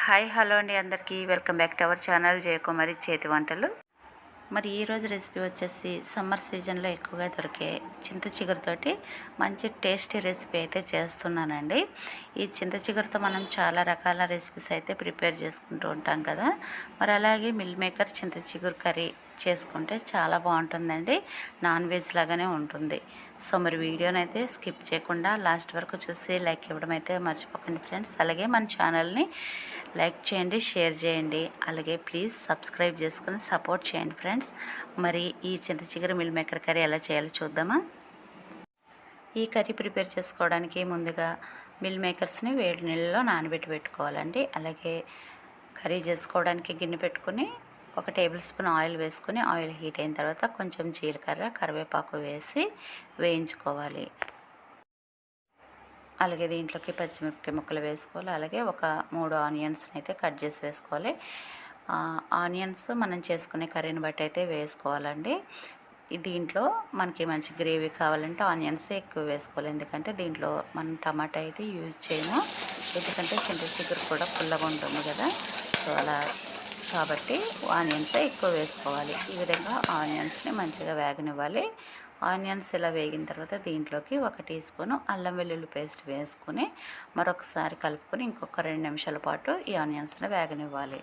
Hi hello అండి అందరికీ welcome back to our channel Jayakumari చేతి వంటలు. మరి ఈరోజు రెసిపీ వచ్చేసి సమ్మర్ సీజన్లో ఎక్కువగా దొరికే చింత చిగురుతోటి మంచి టేస్టీ రెసిపీ అయితే చేస్తున్నానండి. ఈ చింత చిగురుతో మనం చాలా రకాల రెసిపీస్ అయితే ప్రిపేర్ చేసుకుంటూ ఉంటాం కదా. మరి అలాగే మిల్ మేకర్ చింత చిగురు కర్రీ చేసుకుంటే చాలా బాగుంటుందండి. నాన్ వెజ్ లాగానే ఉంటుంది. సో మరి వీడియోని అయితే స్కిప్ చేయకుండా లాస్ట్ వరకు చూసి లైక్ ఇవ్వడం అయితే మర్చిపోకండి ఫ్రెండ్స్. అలాగే మన ఛానల్ని లైక్ చేయండి, షేర్ చేయండి, అలాగే ప్లీజ్ సబ్స్క్రైబ్ చేసుకుని సపోర్ట్ చేయండి ఫ్రెండ్స్. మరి ఈ చింత చిగురు మిల్ మేకర్ కర్రీ ఎలా చేయాలో చూద్దామా. ఈ కర్రీ ప్రిపేర్ చేసుకోవడానికి ముందుగా మిల్ మేకర్స్ని వేడి నీళ్ళలో నానబెట్టి పెట్టుకోవాలండి. అలాగే కర్రీ చేసుకోవడానికి గిన్నె పెట్టుకుని 1 టేబుల్ స్పూన్ ఆయిల్ వేసుకుని ఆయిల్ హీట్ అయిన తర్వాత కొంచెం జీలకర్ర, కరివేపాకు వేసి వేయించుకోవాలి. అలాగే దీంట్లోకి పచ్చిమిరపకాయ ముక్కలు వేసుకోవాలి. అలాగే ఒక 3 ఆనియన్స్ని అయితే కట్ చేసి వేసుకోవాలి. ఆనియన్స్ మనం చేసుకునే కర్రీని బట్టి అయితే వేసుకోవాలండి. దీంట్లో మనకి మంచి గ్రేవీ కావాలంటే ఆనియన్స్ ఎక్కువ వేసుకోవాలి. ఎందుకంటే దీంట్లో మనం టమాటా అయితే యూజ్ చేయము, ఎందుకంటే చింత చిగురు కూడా పుల్లగా ఉంటుంది కదా. సో అలా కాబట్టి ఆనియన్స్ ఎక్కువ వేసుకోవాలి. ఈ విధంగా ఆనియన్స్ని మంచిగా వేగనివ్వాలి. ఆనియన్స్ ఇలా వేగిన తర్వాత దీంట్లోకి 1 టీ స్పూను అల్లం వెల్లుల్లి పేస్ట్ వేసుకుని మరొకసారి కలుపుకొని ఇంకొక 2 నిమిషాల పాటు ఈ ఆనియన్స్ని వేగనివ్వాలి.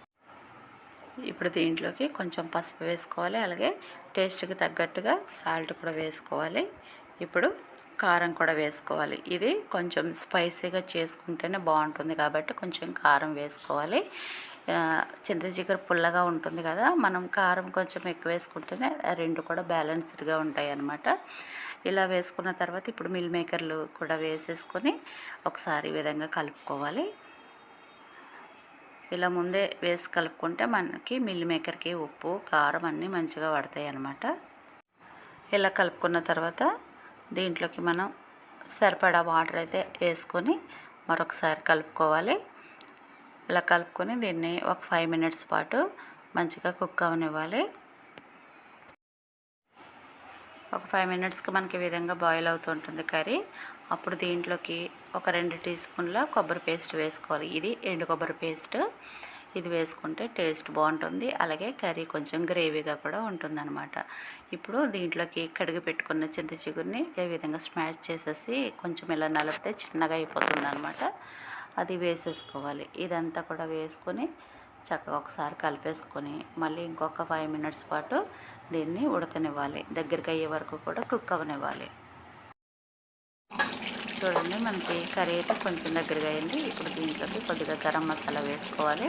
ఇప్పుడు దీంట్లోకి కొంచెం పసుపు వేసుకోవాలి. అలాగే టేస్ట్కి తగ్గట్టుగా సాల్ట్ కూడా వేసుకోవాలి. ఇప్పుడు కారం కూడా వేసుకోవాలి. ఇది కొంచెం స్పైసీగా చేసుకుంటేనే బాగుంటుంది కాబట్టి కొంచెం కారం వేసుకోవాలి. చింత చిగురు పుల్లగా ఉంటుంది కదా, మనం కారం కొంచెం ఎక్కువ వేసుకుంటేనే రెండు కూడా బ్యాలెన్స్డ్గా ఉంటాయి అన్నమాట. ఇలా వేసుకున్న తర్వాత ఇప్పుడు మిల్ మేకర్లు కూడా వేసేసుకొని ఒకసారి ఈ విధంగా కలుపుకోవాలి. ఇలా ముందే వేసి కలుపుకుంటే మనకి మిల్ మేకర్కి ఉప్పు, కారం అన్నీ మంచిగా పడతాయి అన్నమాట. ఇలా కలుపుకున్న తర్వాత దీంట్లోకి మనం సరిపడా వాటర్ అయితే వేసుకొని మరొకసారి కలుపుకోవాలి. ఇలా కలుపుకొని దీన్ని ఒక 5 మినిట్స్ పాటు మంచిగా కుక్ అవనివ్వాలి. ఒక 5 మినిట్స్కి మనకి ఈ విధంగా బాయిల్ అవుతుంటుంది కర్రీ. అప్పుడు దీంట్లోకి ఒక 2 టీ స్పూన్ల కొబ్బరి పేస్ట్ వేసుకోవాలి. ఇది ఎండు కొబ్బరి పేస్ట్. ఇది వేసుకుంటే టేస్ట్ బాగుంటుంది. అలాగే కర్రీ కొంచెం గ్రేవీగా కూడా ఉంటుందన్నమాట. ఇప్పుడు దీంట్లోకి కడిగి పెట్టుకున్న చింత చిగురిని ఏ విధంగా స్మాష్ చేసేసి కొంచెం ఇలా నలిపితే చిన్నగా అయిపోతుంది అన్నమాట. అది వేసేసుకోవాలి. ఇదంతా కూడా వేసుకొని చక్కగా ఒకసారి కలిపేసుకొని మళ్ళీ ఇంకొక 5 మినిట్స్ పాటు దీన్ని ఉడకనివ్వాలి. దగ్గరికి అయ్యే వరకు కూడా కుక్ అవ్వనివ్వాలి. చూడండి, మనకి కర్రీ అయితే కొంచెం దగ్గరగా అయింది. ఇప్పుడు దీంట్లోకి కొద్దిగా గరం మసాలా వేసుకోవాలి.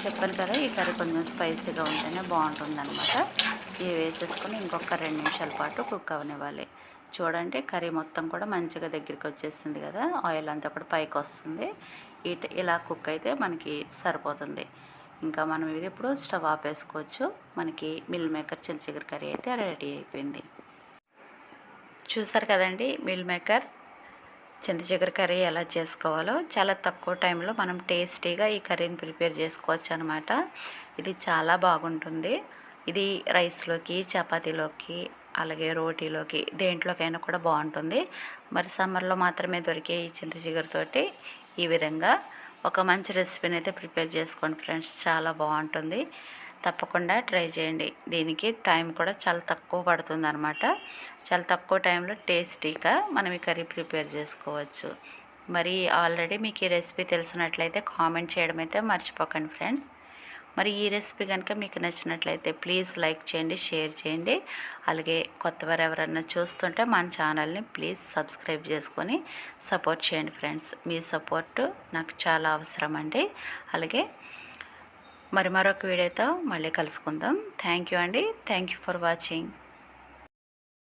చెప్పాను కదా, ఈ కర్రీ కొంచెం స్పైసీగా ఉంటేనే బాగుంటుందన్నమాట. ఇవి వేసేసుకొని ఇంకొక 2 నిమిషాల పాటు కుక్ అవ్వనివ్వాలి. చూడండి, కర్రీ మొత్తం కూడా మంచిగా దగ్గరికి వచ్చేసింది కదా, ఆయిల్ అంతా కూడా పైకి వస్తుంది. ఇలా కుక్ అయితే మనకి సరిపోతుంది. ఇంకా మనం ఇది ఇప్పుడు స్టవ్ ఆపేసుకోవచ్చు. మనకి మిల్ మేకర్ చింత చిగురు కర్రీ అయితే రెడీ అయిపోయింది. చూసారు కదండి, మిల్ మేకర్ చింత చిగురు కర్రీ ఎలా చేసుకోవాలో. చాలా తక్కువ టైంలో మనం టేస్టీగా ఈ కర్రీని ప్రిపేర్ చేసుకోవచ్చు అనమాట. ఇది చాలా బాగుంటుంది. ఇది రైస్లోకి, చపాతీలోకి, అలాగే రోటీలోకి, దేంట్లోకైనా కూడా బాగుంటుంది. మరి సమ్మర్లో మాత్రమే దొరికే ఈ చింత చిగురుతోటి ఈ విధంగా ఒక మంచి రెసిపీని అయితే ప్రిపేర్ చేసుకోండి ఫ్రెండ్స్. చాలా బాగుంటుంది. తప్పకుండా ట్రై చేయండి. దీనికి టైం కూడా చాలా తక్కువ పడుతుంది అనమాట. చాలా తక్కువ టైంలో టేస్టీగా మనం ఈ కర్రీ ప్రిపేర్ చేసుకోవచ్చు. మరి ఆల్రెడీ మీకు ఈ రెసిపీ తెలిసినట్లయితే కామెంట్ చేయడం అయితే మర్చిపోకండి ఫ్రెండ్స్. మరి ఈ రెసిపీ కనుక మీకు నచ్చినట్లయితే ప్లీజ్ లైక్ చేయండి, షేర్ చేయండి. అలాగే కొత్తవారు ఎవరన్నా చూస్తుంటే మన ఛానల్ని ప్లీజ్ సబ్స్క్రైబ్ చేసుకొని సపోర్ట్ చేయండి ఫ్రెండ్స్. మీ సపోర్టు నాకు చాలా అవసరం అండి. అలాగే మరొక వీడియోతో మళ్ళీ కలుసుకుందాం. థ్యాంక్ యూ అండి. Thank you for watching.